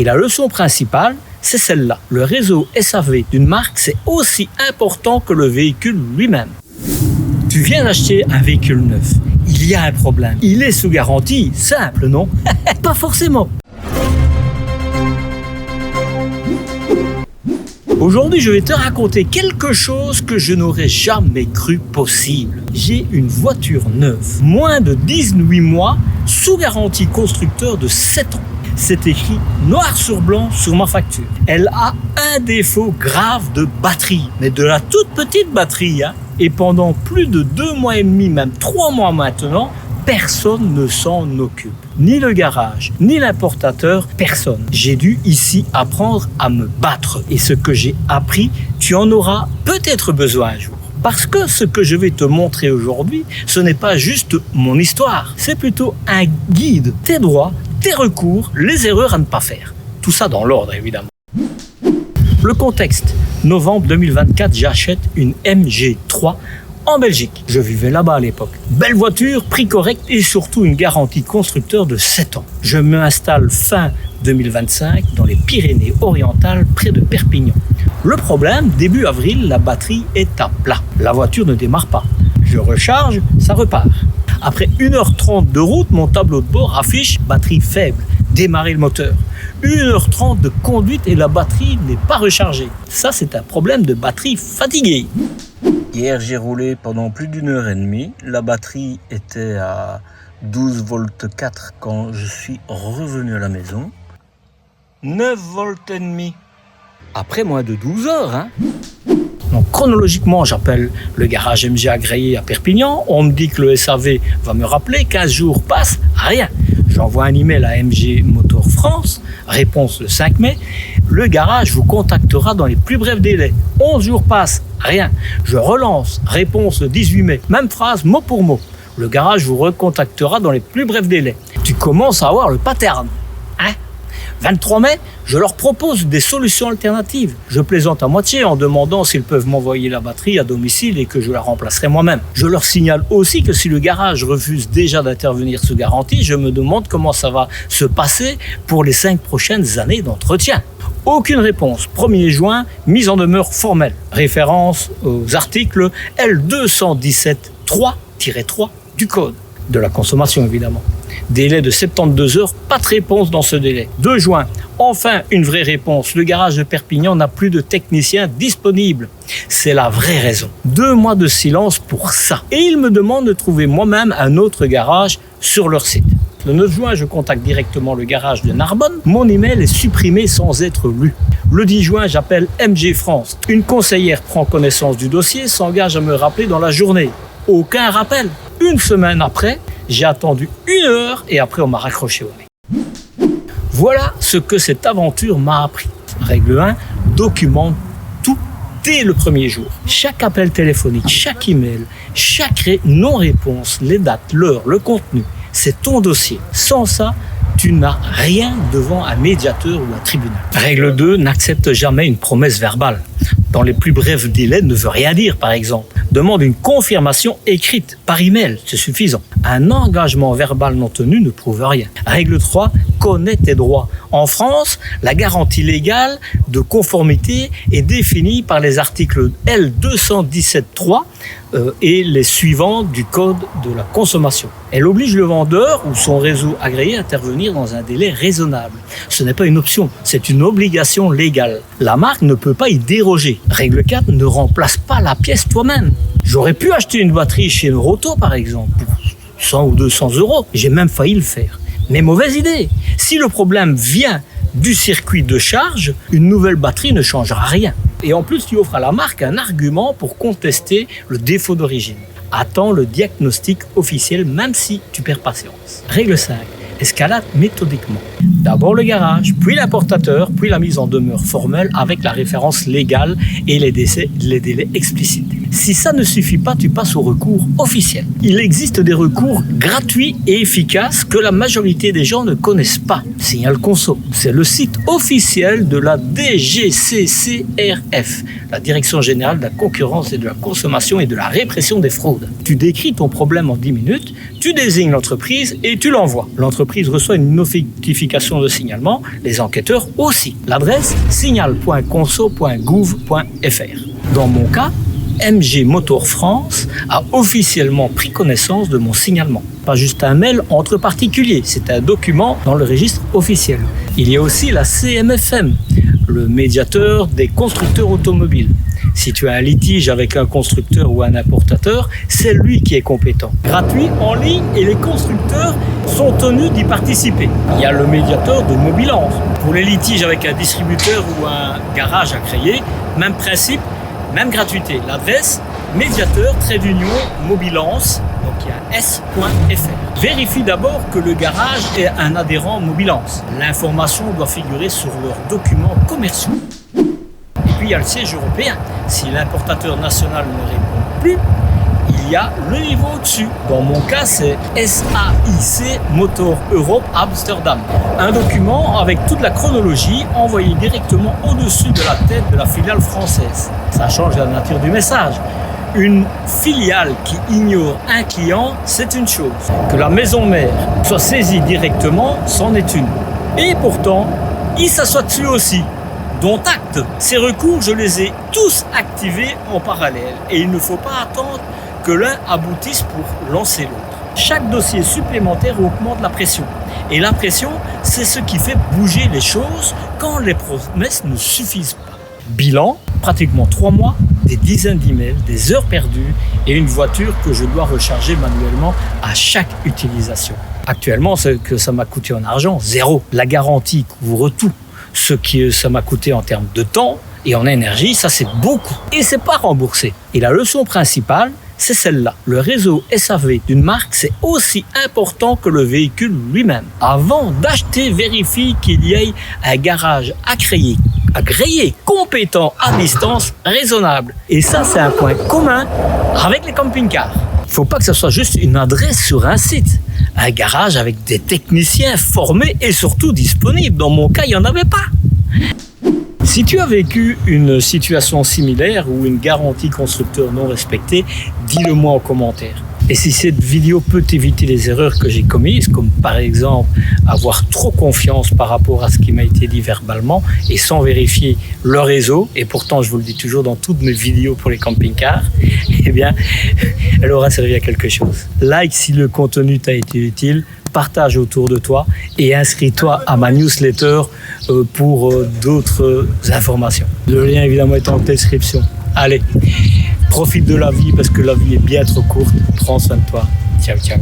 Et la leçon principale, c'est celle-là. Le réseau SAV d'une marque, c'est aussi important que le véhicule lui-même. Tu viens d'acheter un véhicule neuf. Il y a un problème. Il est sous garantie. Simple, non? Pas forcément. Aujourd'hui, je vais te raconter quelque chose que je n'aurais jamais cru possible. J'ai une voiture neuve, moins de 18 mois, sous garantie constructeur de 7 ans. C'est écrit noir sur blanc sur ma facture. Elle a un défaut grave de batterie, mais de la toute petite batterie. Et pendant plus de 2 mois et demi, même 3 mois maintenant, personne ne s'en occupe. Ni le garage, ni l'importateur, personne. J'ai dû ici apprendre à me battre. Et ce que j'ai appris, tu en auras peut-être besoin un jour. Parce que ce que je vais te montrer aujourd'hui, ce n'est pas juste mon histoire. C'est plutôt un guide, tes droits, tes recours, les erreurs à ne pas faire. Tout ça dans l'ordre, évidemment. Le contexte. Novembre 2024, j'achète une MG3 en Belgique. Je vivais là-bas à l'époque. Belle voiture, prix correct et surtout une garantie constructeur de 7 ans. Je m'installe fin 2025 dans les Pyrénées-Orientales près de Perpignan. Le problème, début avril, la batterie est à plat. La voiture ne démarre pas. Je recharge, ça repart. Après 1h30 de route, mon tableau de bord affiche batterie faible, démarrer le moteur. 1h30 de conduite et la batterie n'est pas rechargée. Ça, c'est un problème de batterie fatiguée. Hier, j'ai roulé pendant plus d'une heure et demie. La batterie était à 12 volts 4 quand je suis revenu à la maison. 9 volts et demi. Après moins de 12 heures, Donc chronologiquement, j'appelle le garage MG agréé à Perpignan. On me dit que le SAV va me rappeler. 15 jours passent, rien. J'envoie un email à MG Motor France. Réponse le 5 mai. Le garage vous contactera dans les plus brefs délais. 11 jours passent, rien. Je relance. Réponse le 18 mai. Même phrase, mot pour mot. Le garage vous recontactera dans les plus brefs délais. Tu commences à avoir le pattern. 23 mai, je leur propose des solutions alternatives. Je plaisante à moitié en demandant s'ils peuvent m'envoyer la batterie à domicile et que je la remplacerai moi-même. Je leur signale aussi que si le garage refuse déjà d'intervenir sous garantie, je me demande comment ça va se passer pour les 5 prochaines années d'entretien. Aucune réponse. 1er juin, mise en demeure formelle. Référence aux articles L217.3-3 du code de la consommation, évidemment. Délai de 72 heures, pas de réponse dans ce délai. 2 juin, enfin une vraie réponse. Le garage de Perpignan n'a plus de technicien disponible. C'est la vraie raison. 2 mois de silence pour ça. Et ils me demandent de trouver moi-même un autre garage sur leur site. Le 9 juin, je contacte directement le garage de Narbonne. Mon email est supprimé sans être lu. Le 10 juin, j'appelle MG France. Une conseillère prend connaissance du dossier, s'engage à me rappeler dans la journée. Aucun rappel. Une semaine après, j'ai attendu 1 heure et après on m'a raccroché au nez. Voilà ce que cette aventure m'a appris. Règle 1, documente tout dès le premier jour. Chaque appel téléphonique, chaque email, chaque non-réponse, les dates, l'heure, le contenu, c'est ton dossier. Sans ça, tu n'as rien devant un médiateur ou un tribunal. Règle 2, n'accepte jamais une promesse verbale. Dans les plus brefs délais, ne veut rien dire, par exemple. Demande une confirmation écrite par email, c'est suffisant. Un engagement verbal non tenu ne prouve rien. Règle 3, connais tes droits. En France, la garantie légale de conformité est définie par les articles L217.3 et les suivants du code de la consommation. Elle oblige le vendeur ou son réseau agréé à intervenir dans un délai raisonnable. Ce n'est pas une option, c'est une obligation légale. La marque ne peut pas y déroger. Règle 4, ne remplace pas la pièce toi-même. J'aurais pu acheter une batterie chez Neuroto par exemple, pour 100 ou 200 euros. J'ai même failli le faire. Mais mauvaise idée. Si le problème vient du circuit de charge, une nouvelle batterie ne changera rien. Et en plus, tu offres à la marque un argument pour contester le défaut d'origine. Attends le diagnostic officiel même si tu perds patience. Règle 5. Escalade méthodiquement. D'abord le garage, puis l'importateur, puis la mise en demeure formelle avec la référence légale et les délais explicités. Si ça ne suffit pas, tu passes au recours officiel. Il existe des recours gratuits et efficaces que la majorité des gens ne connaissent pas. Signal Conso, c'est le site officiel de la DGCCRF, la Direction Générale de la Concurrence et de la Consommation et de la Répression des Fraudes. Tu décris ton problème en 10 minutes, tu désignes l'entreprise et tu l'envoies. L'entreprise reçoit une notification de signalement, les enquêteurs aussi. L'adresse signal.conso.gouv.fr. Dans mon cas, MG Motor France a officiellement pris connaissance de mon signalement. Pas juste un mail entre particuliers, c'est un document dans le registre officiel. Il y a aussi la CMFM, le médiateur des constructeurs automobiles. Si tu as un litige avec un constructeur ou un importateur, c'est lui qui est compétent. Gratuit, en ligne, et les constructeurs sont tenus d'y participer. Il y a le médiateur de Mobilance. Pour les litiges avec un distributeur ou un garage à créer, même principe, même gratuité. L'adresse médiateur-mobilance, donc il y a s.fr. Vérifie d'abord que le garage est un adhérent Mobilance. L'information doit figurer sur leurs documents commerciaux. Et puis il y a le siège européen. Si l'importateur national ne répond plus, il y a le niveau au-dessus. Dans mon cas, c'est SAIC Motor Europe Amsterdam. Un document avec toute la chronologie envoyé directement au-dessus de la tête de la filiale française. Ça change la nature du message. Une filiale qui ignore un client, c'est une chose. Que la maison mère soit saisie directement, c'en est une. Et pourtant, il s'assoit dessus aussi. Dont acte. Ces recours, je les ai tous activés en parallèle. Et il ne faut pas attendre que l'un aboutisse pour lancer l'autre. Chaque dossier supplémentaire augmente la pression. Et la pression, c'est ce qui fait bouger les choses quand les promesses ne suffisent pas. Bilan, pratiquement 3 mois, des dizaines d'emails, des heures perdues et une voiture que je dois recharger manuellement à chaque utilisation. Actuellement, ce que ça m'a coûté en argent, 0. La garantie couvre tout. Ce que ça m'a coûté en termes de temps et en énergie, ça c'est beaucoup. Et c'est pas remboursé. Et la leçon principale, c'est celle-là. Le réseau SAV d'une marque, c'est aussi important que le véhicule lui-même. Avant d'acheter, vérifie qu'il y ait un garage agréé, compétent, à distance, raisonnable. Et ça, c'est un point commun avec les camping-cars. Il ne faut pas que ce soit juste une adresse sur un site. Un garage avec des techniciens formés et surtout disponibles. Dans mon cas, il n'y en avait pas. Si tu as vécu une situation similaire ou une garantie constructeur non respectée, dis-le-moi en commentaire. Et si cette vidéo peut éviter les erreurs que j'ai commises, comme par exemple avoir trop confiance par rapport à ce qui m'a été dit verbalement et sans vérifier le réseau, et pourtant je vous le dis toujours dans toutes mes vidéos pour les camping-cars, eh bien, elle aura servi à quelque chose. Like si le contenu t'a été utile, partage autour de toi et inscris-toi à ma newsletter pour d'autres informations. Le lien évidemment est en description. Allez, profite de la vie parce que la vie est bien trop courte. Prends soin de toi. Ciao, ciao.